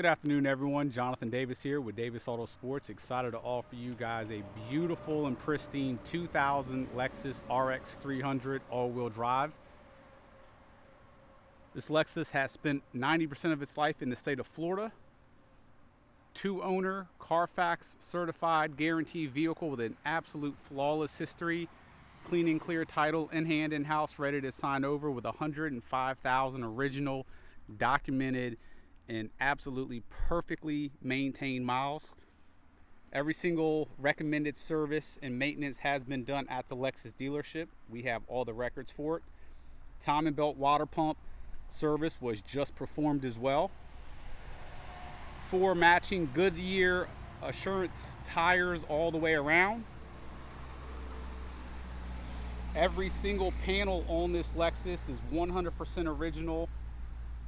Good afternoon, everyone. Jonathan Davis here with Davis AutoSports. Excited to offer you guys a beautiful and pristine 2000 Lexus RX 300 all-wheel drive. This Lexus has spent 90% of its life in the state of Florida. Two-owner, Carfax certified, guaranteed vehicle with an absolute flawless history. Clean and clear title in hand, in-house, ready to sign over with 105,000 original, documented, and absolutely perfectly maintained miles. Every single recommended service and maintenance has been done at the Lexus dealership. We have all the records for it. Timing belt water pump service was just performed as well. 4 matching Goodyear Assurance tires all the way around. Every single panel on this Lexus is 100% original.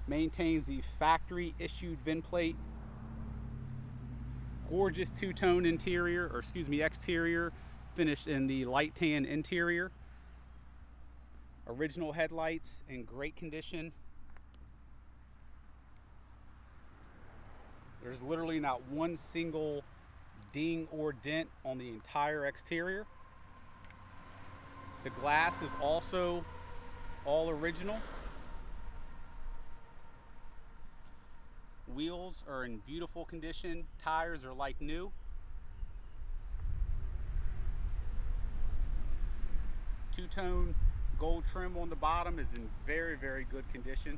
Maintains the factory issued VIN plate. Gorgeous two-tone exterior, finished in the light tan interior. Original headlights in great condition. There's literally not one single ding or dent on the entire exterior. The glass is also all original. Wheels are in beautiful condition. Tires are like new. Two-tone gold trim on the bottom is in very, very good condition.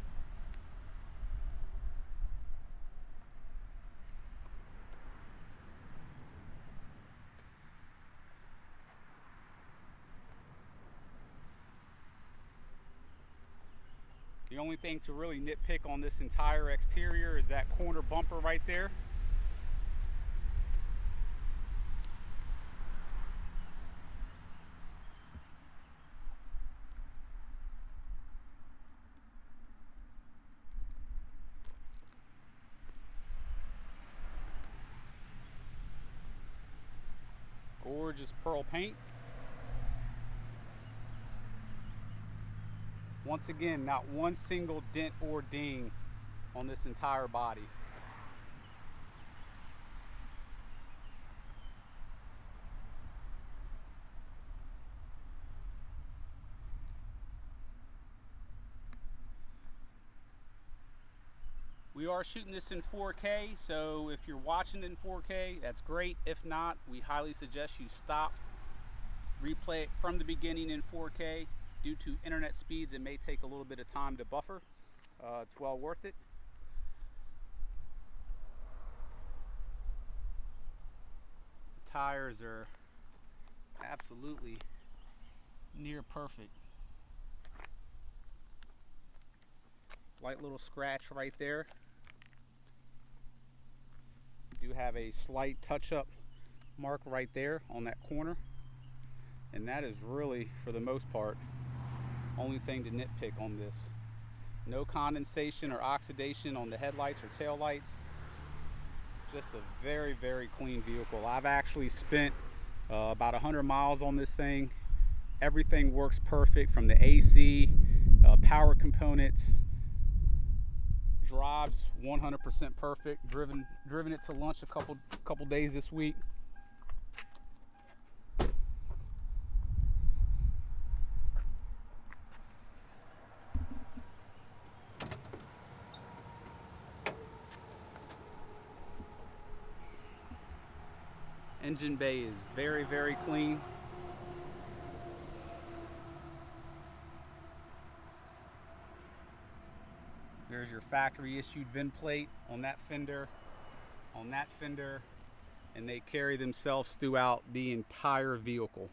The only thing to really nitpick on this entire exterior is that corner bumper right there. Gorgeous pearl paint. Once again, not one single dent or ding on this entire body. We are shooting this in 4K, so if you're watching in 4K, that's great. If not, we highly suggest you stop, replay it from the beginning in 4K. Due to internet speeds, it may take a little bit of time to buffer. It's well worth it. The tires are absolutely near perfect. Light little scratch right there. Do have a slight touch-up mark right there on that corner, and that is really, for the most part, only thing to nitpick on this. No condensation or oxidation on the headlights or tail lights. Just a very, very clean vehicle. I've actually spent about 100 miles on this thing. Everything works perfect, from the AC, power components. Drives 100% perfect. Driven it to lunch a couple days this week. Engine bay is very, very clean. There's your factory issued VIN plate on that fender, and they carry themselves throughout the entire vehicle.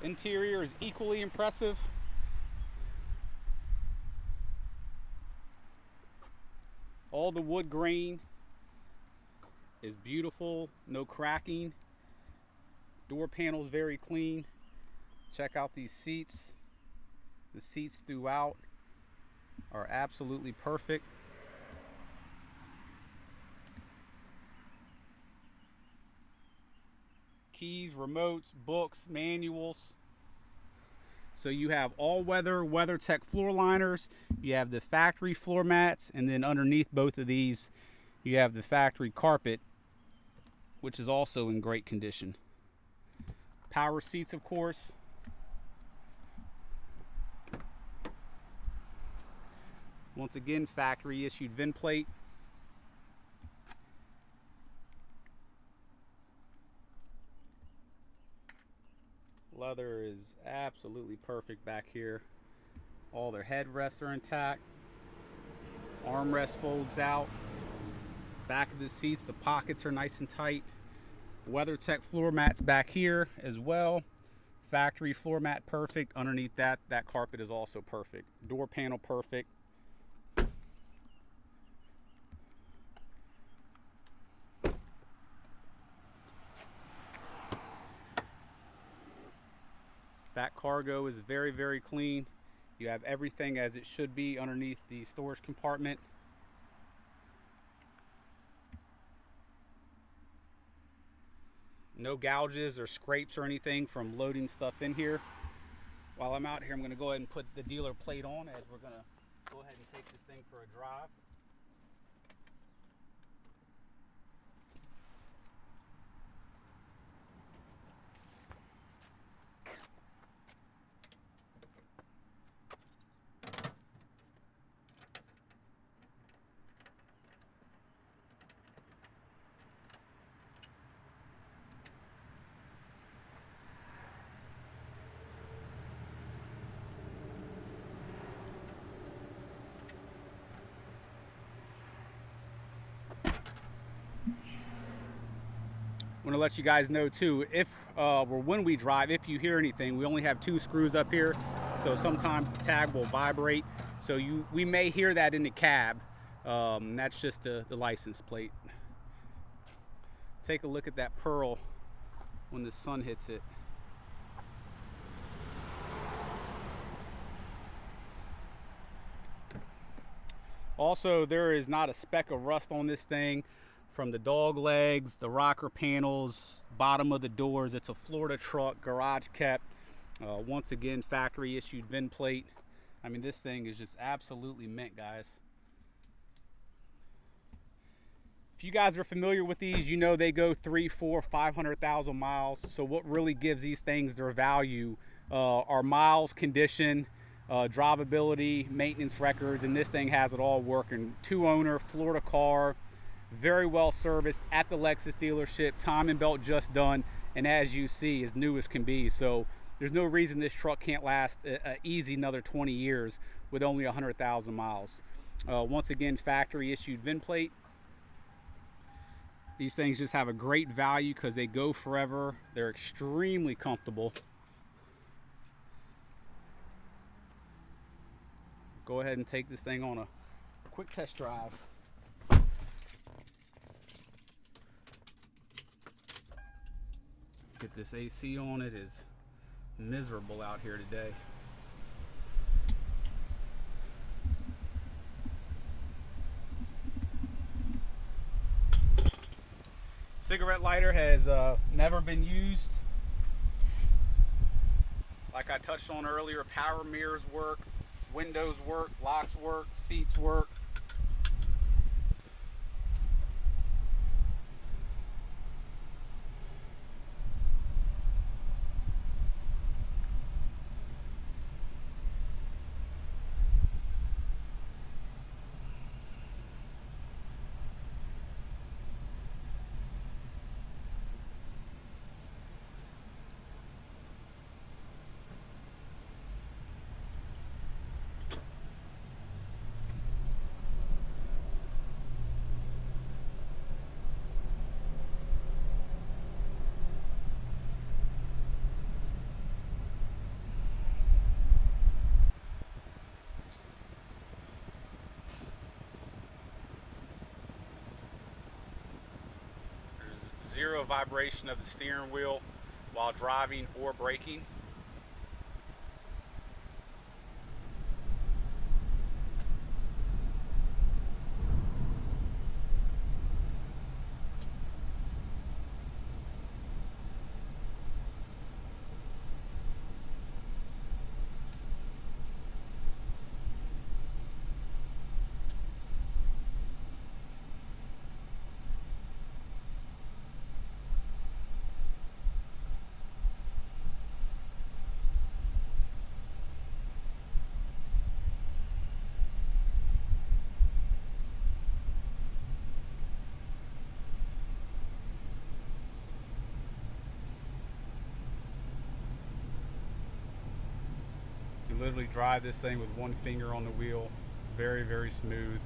Interior is equally impressive. All the wood grain is beautiful, no cracking. Door panels very clean. Check out these seats. The seats throughout are absolutely perfect. Keys, remotes, books, manuals. So you have all-weather WeatherTech floor liners, you have the factory floor mats, and then underneath both of these you have the factory carpet, which is also in great condition. Power seats, of course. Once again, factory issued VIN plate. Leather is absolutely perfect back here. All their headrests are intact. Armrest folds out. Back of the seats, the pockets are nice and tight. WeatherTech floor mats back here as well. Factory floor mat perfect. Underneath that carpet is also perfect. Door panel perfect. Back cargo is very, very clean. You have everything as it should be underneath the storage compartment. No gouges or scrapes or anything from loading stuff in here. While I'm out here, I'm going to go ahead and put the dealer plate on as we're going to go ahead and take this thing for a drive. I want to let you guys know too, if or when we drive, if you hear anything, we only have 2 screws up here, so sometimes the tag will vibrate. So we may hear that in the cab. That's just the license plate. Take a look at that pearl when the sun hits it. Also, there is not a speck of rust on this thing. From the dog legs, the rocker panels, bottom of the doors. It's a Florida truck, garage kept. Once again, factory issued VIN plate. I mean, this thing is just absolutely mint, guys. If you guys are familiar with these, you know they go 300, 400, 500,000 miles. So what really gives these things their value are miles, condition, drivability, maintenance records, and this thing has it all working. 2-owner, Florida car. Very well serviced at the Lexus dealership, time and belt just done, and as you see, as new as can be. So there's no reason this truck can't last easy another 20 years with only 100,000 miles. Once again, factory issued VIN plate. These things just have a great value because they go forever. They're extremely comfortable. Go ahead and take this thing on a quick test drive. Get this AC on. It is miserable out here today. Cigarette lighter has never been used. Like I touched on earlier, power mirrors work, windows work, locks work, seats work. Zero vibration of the steering wheel while driving or braking. literally drive this thing with one finger on the wheel. Very, very smooth.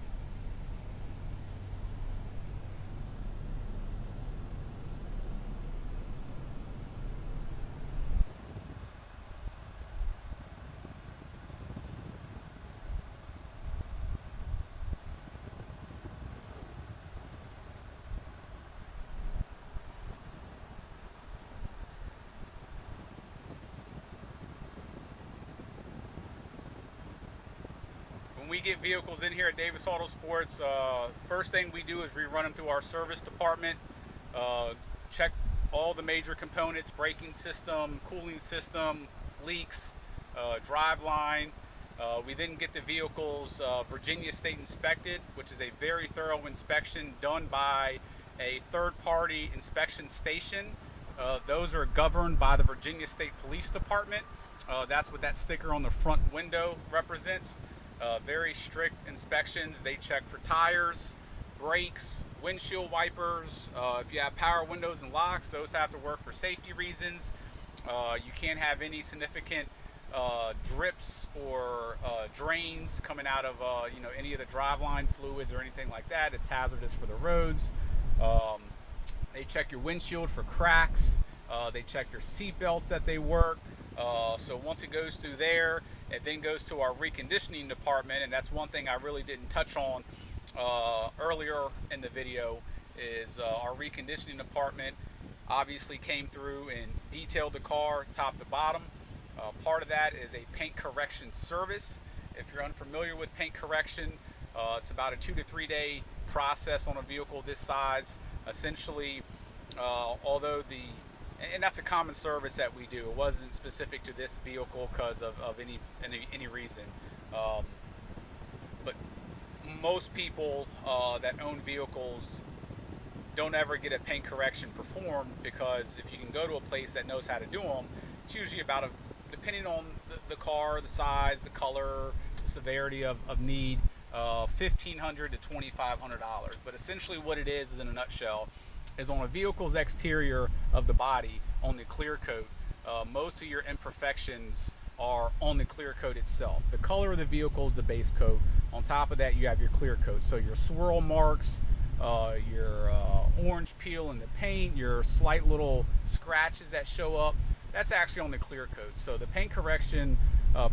When we get vehicles in here at Davis Autosports, first thing we do is we run them through our service department, check all the major components, braking system, cooling system, leaks, drive line. We then get the vehicles Virginia State inspected, which is a very thorough inspection done by a third-party inspection station. Those are governed by the Virginia State Police Department. That's what that sticker on the front window represents. Very strict inspections. They check for tires, brakes, windshield wipers. If you have power windows and locks, those have to work for safety reasons. You can't have any significant drips or drains coming out of any of the driveline fluids or anything like that. It's hazardous for the roads. They check your windshield for cracks. They check your seat belts that they work. So once it goes through there, it then goes to our reconditioning department, and that's one thing I really didn't touch on earlier in the video, is our reconditioning department obviously came through and detailed the car top to bottom. Part of that is a paint correction service. If you're unfamiliar with paint correction, it's about a 2 to 3 day process on a vehicle this size. Essentially, although and that's a common service that we do. It wasn't specific to this vehicle because of any reason. But most people that own vehicles don't ever get a paint correction performed, because if you can go to a place that knows how to do them, it's usually about depending on the car, the size, the color, the severity of need, $1,500 to $2,500. But essentially what it is in a nutshell, is on a vehicle's exterior of the body, on the clear coat, most of your imperfections are on the clear coat itself. The color of the vehicle is the base coat. On top of that, you have your clear coat. So your swirl marks, your orange peel in the paint, your slight little scratches that show up, that's actually on the clear coat. So the paint correction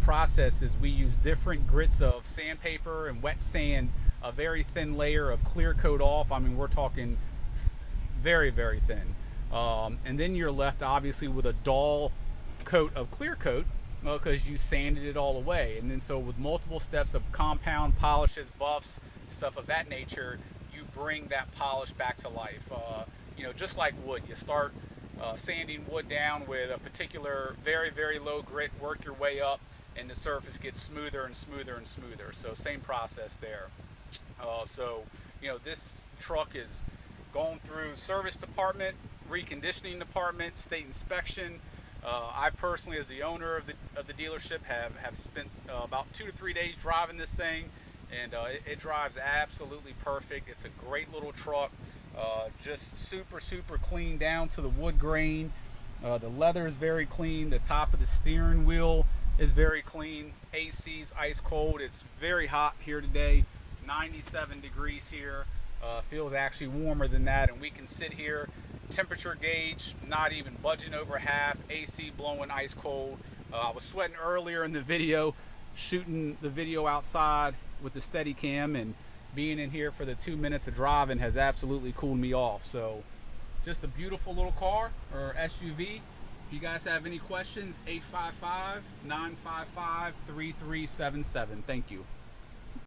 process is we use different grits of sandpaper and wet sand, a very thin layer of clear coat off. I mean, we're talking very, very thin. And then you're left obviously with a dull coat of clear coat because you sanded it all away. And then so with multiple steps of compound polishes, buffs, stuff of that nature, you bring that polish back to life. Just like wood, you start sanding wood down with a particular very, very low grit, work your way up, and the surface gets smoother and smoother and smoother. So same process there. This truck is going through service department, reconditioning department, state inspection. I personally, as the owner of the dealership, have spent about 2 to 3 days driving this thing, and it drives absolutely perfect. It's a great little truck, just super, super clean down to the wood grain. The leather is very clean. The top of the steering wheel is very clean. AC's ice cold. It's very hot here today, 97 degrees here. Feels actually warmer than that, and we can sit here, temperature gauge not even budging over half, AC blowing ice cold. I was sweating earlier in the video, shooting the video outside with the Steadicam, and being in here for the 2 minutes of driving has absolutely cooled me off. So just a beautiful little car, or SUV. If you guys have any questions, 855-955-3377. Thank you.